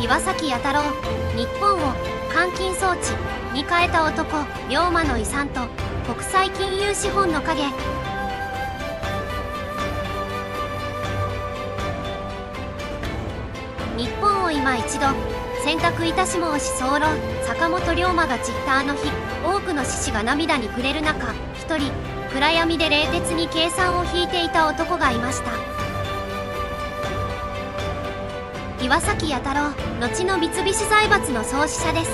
岩崎弥太郎、日本を換金装置に変えた男、龍馬の遺産と国際金融資本の影。日本を今一度選択いたし申し候。坂本龍馬が散ったあの日、多くの志士が涙に暮れる中、一人暗闇で冷徹に計算を引いていた男がいました。岩崎弥太郎、後の三菱財閥の創始者です。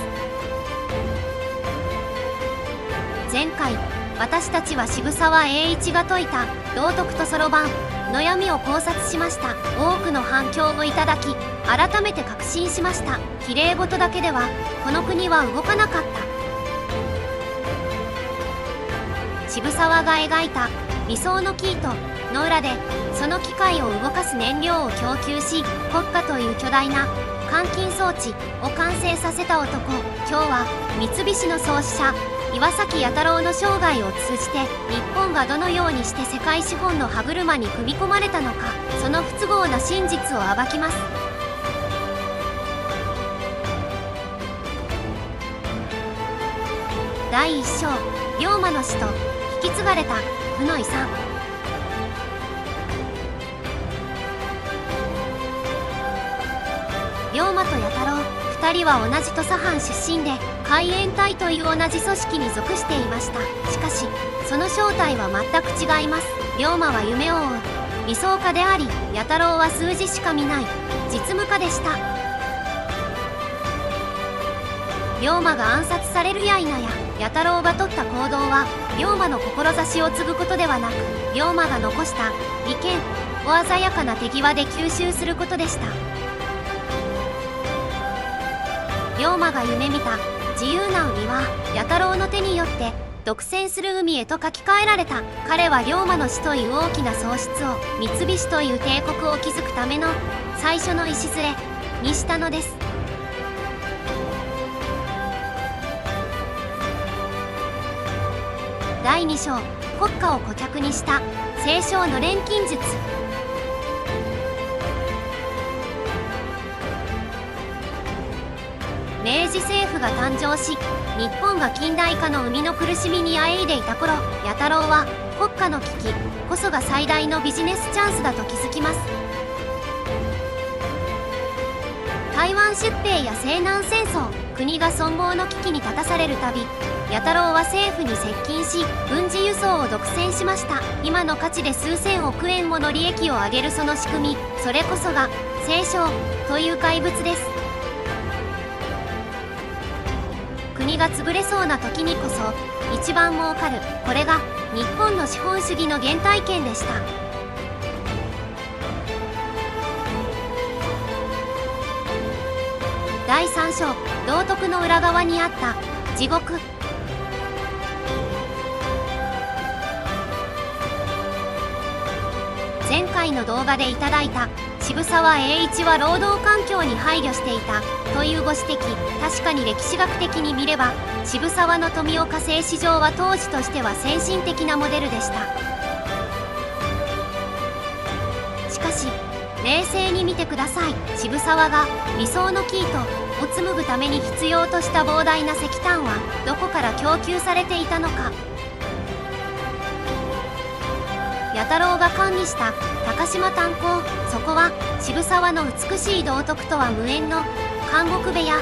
前回私たちは渋沢栄一が説いた道徳とそろばんの闇を考察しました。多くの反響をいただき、改めて確信しました。綺麗事だけではこの国は動かなかった。渋沢が描いた理想の生糸の裏で、その機械を動かす燃料を供給し、国家という巨大な換金装置を完成させた男。今日は三菱の創始者岩崎弥太郎の生涯を通じて、日本がどのようにして世界資本の歯車に組み込まれたのか、その不都合な真実を暴きます。第1章、龍馬の死と引き継がれた負の遺産。龍馬と弥太郎、2人は同じ土佐藩出身で、海援隊という同じ組織に属していました。しかしその正体は全く違います。龍馬は夢を追う理想家であり、弥太郎は数字しか見ない実務家でした。龍馬が暗殺されるや否や、弥太郎が取った行動は龍馬の志を継ぐことではなく、龍馬が残した利権を鮮やかな手際で吸収することでした。龍馬が夢見た自由な海は弥太郎の手によって独占する海へと書き換えられた。彼は龍馬の死という大きな喪失を三菱という帝国を築くための最初の礎にしたのです。第2章、国家を顧客にした清少の錬金術。明治政府が誕生し、日本が近代化の生みの苦しみにあえいでいた頃、弥太郎は国家の危機こそが最大のビジネスチャンスだと気づきます。台湾出兵や西南戦争、国が存亡の危機に立たされるたび、弥太郎は政府に接近し、軍事輸送を独占しました。今の価値で数千億円もの利益を上げるその仕組み、それこそが清少という怪物です。国が潰れそうな時にこそ一番儲かる、これが日本の資本主義の原体験でした。第3章、道徳の裏側にあった地獄。前回の動画でいただいた渋沢栄一は労働環境に配慮していたというご指摘、確かに歴史学的に見れば渋沢の富岡製糸場は当時としては先進的なモデルでした。しかし冷静に見てください。渋沢が理想の生糸を紡ぐために必要とした膨大な石炭はどこから供給されていたのか。弥太郎が管理した高島炭鉱、そこは渋沢の美しい道徳とは無縁の監獄部屋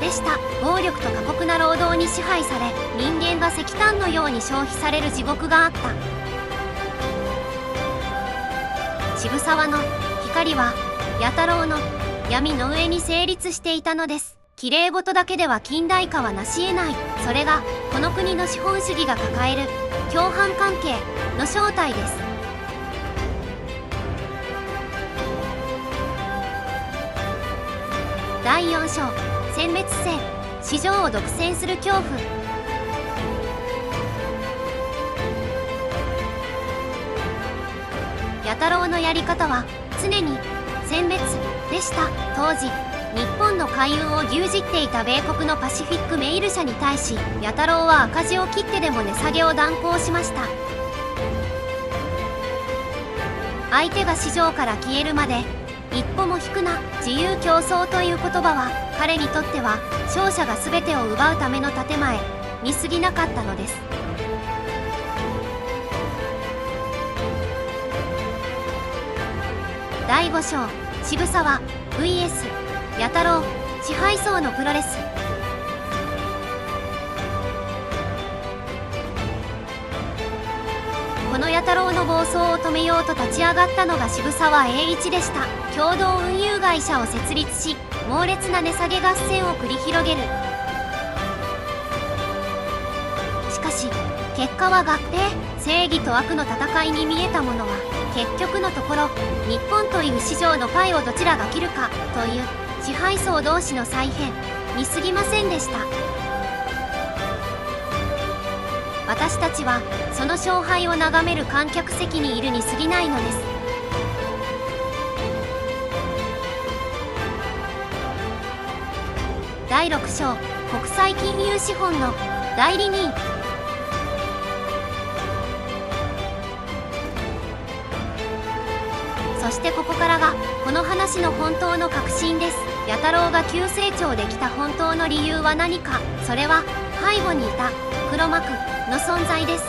でした。暴力と過酷な労働に支配され、人間が石炭のように消費される地獄があった。渋沢の光は弥太郎の闇の上に成立していたのです。綺麗事だけでは近代化は成し得ない。それがこの国の資本主義が抱える共犯関係の正体です。第4章、殲滅性、市場を独占する恐怖。弥太郎のやり方は常に殲滅でした。当時日本の海運を牛耳っていた米国のパシフィックメイル社に対し、弥太郎は赤字を切ってでも値下げを断行しました。相手が市場から消えるまで一歩も引くな自由競争という言葉は彼にとっては勝者が全てを奪うための建前に過ぎなかったのです。第5章渋沢 vs 弥太郎支配層のプロレス。この弥太郎の暴走を止めようと立ち上がったのが渋沢栄一でした。共同運輸会社を設立し猛烈な値下げ合戦を繰り広げる。しかし結果は合併。正義と悪の戦いに見えたものは結局のところ日本という市場のパイをどちらが切るかという支配層同士の再編に過ぎませんでした。私たちはその勝敗を眺める観客席にいるに過ぎないのです。第6章国際金融資本の代理人。そしてここからがこの話の本当の核心です。弥太郎が急成長できた本当の理由は何か。それは背後にいた黒幕の存在です。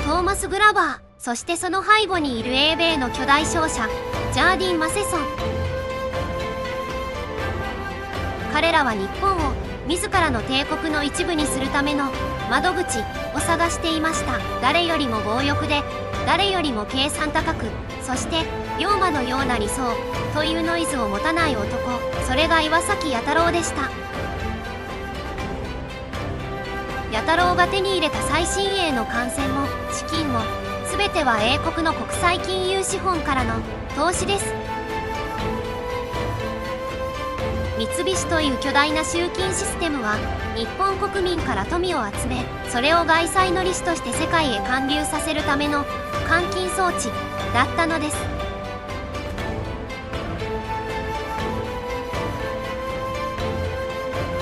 トーマス・グラバー、そしてその背後にいる英米の巨大商社ジャーディン・マセソン。彼らは日本を自らの帝国の一部にするための窓口を探していました。誰よりも強欲で誰よりも計算高く、そして龍馬のような理想というノイズを持たない男、それが岩崎弥太郎でした。弥太郎が手に入れた最新鋭の艦船も資金も全ては英国の国際金融資本からの投資です。三菱という巨大な集金システムは日本国民から富を集め、それを外債の利子として世界へ還流させるための換金装置だったのです。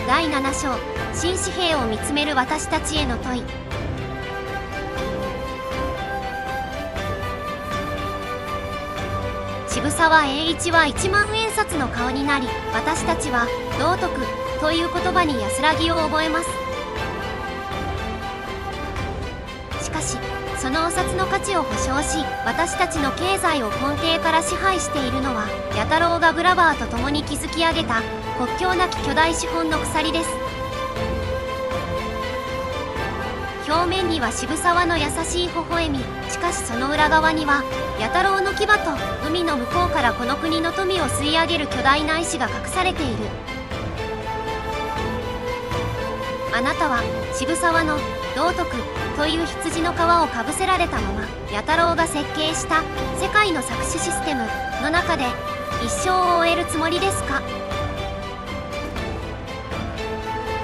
第7章新紙幣を見つめる私たちへの問い。渋沢栄一は1万円札の顔になり、私たちは道徳という言葉に安らぎを覚えます。しかしそのお札の価値を保証し、私たちの経済を根底から支配しているのは弥太郎がグラバーと共に築き上げた国境なき巨大資本の鎖です。表面には渋沢の優しい微笑み、しかしその裏側には弥太郎の牙と海の向こうからこの国の富を吸い上げる巨大な意志が隠されている。あなたは渋沢の道徳という羊の皮をかぶせられたまま弥太郎が設計した世界の搾取システムの中で一生を終えるつもりですか？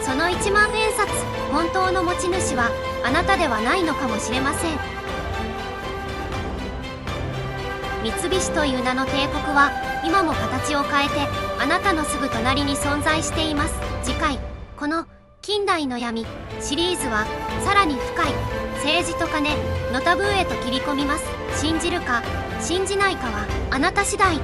その1万円札、本当の持ち主はあなたではないのかもしれません。三菱という名の帝国は今も形を変えてあなたのすぐ隣に存在しています。次回、この近代の闇シリーズはさらに深い政治と金のタブーへと切り込みます。信じるか信じないかはあなた次第。